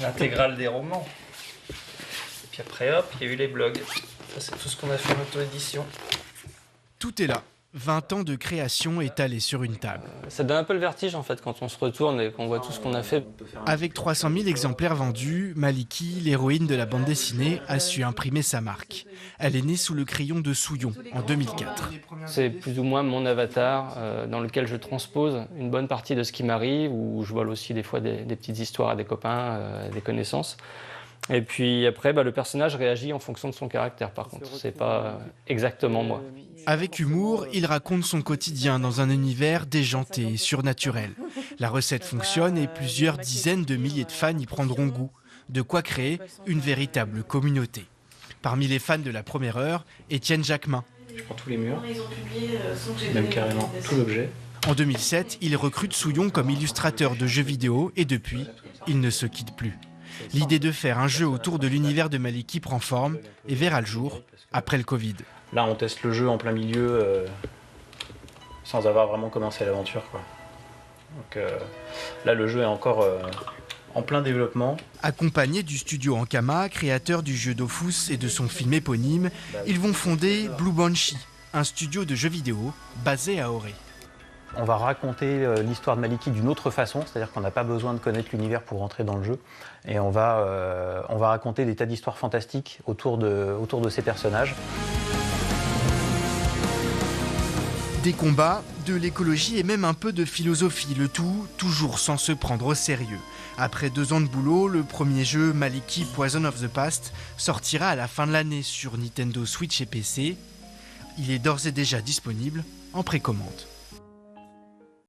l'intégrale des romans. Et puis après, hop, il y a eu les blogs. Ça, c'est tout ce qu'on a fait en auto-édition. Tout est là. 20 ans de création étalés sur une table. Ça donne un peu le vertige en fait quand on se retourne et qu'on voit tout ce qu'on a fait. Avec 300 000 exemplaires vendus, Maliki, l'héroïne de la bande dessinée, a su imprimer sa marque. Elle est née sous le crayon de Souillon en 2004. C'est plus ou moins mon avatar dans lequel je transpose une bonne partie de ce qui m'arrive, où je vole aussi des fois des petites histoires à des copains, des connaissances. Et puis après, le personnage réagit en fonction de son caractère par contre. C'est pas exactement moi. Avec humour, il raconte son quotidien dans un univers déjanté et surnaturel. La recette fonctionne et plusieurs dizaines de milliers de fans y prendront goût. De quoi créer une véritable communauté. Parmi les fans de la première heure, Étienne Jacquemin. Je prends tous les murs, même carrément tout l'objet. En 2007, il recrute Souillon comme illustrateur de jeux vidéo et depuis, il ne se quitte plus. L'idée de faire un jeu autour de l'univers de Maliki prend forme et verra le jour après le Covid. Là, on teste le jeu en plein milieu sans avoir vraiment commencé l'aventure, quoi. Donc là, le jeu est encore en plein développement. Accompagnés du studio Ankama, créateur du jeu Dofus et de son film éponyme, ils vont fonder Blue Banshee, un studio de jeux vidéo basé à Auray. On va raconter l'histoire de Maliki d'une autre façon, c'est-à-dire qu'on n'a pas besoin de connaître l'univers pour rentrer dans le jeu. Et on va raconter des tas d'histoires fantastiques autour de ces personnages. Des combats, de l'écologie et même un peu de philosophie, le tout toujours sans se prendre au sérieux. Après 2 ans de boulot, le premier jeu Maliki Poison of the Past sortira à la fin de l'année sur Nintendo Switch et PC. Il est d'ores et déjà disponible en précommande.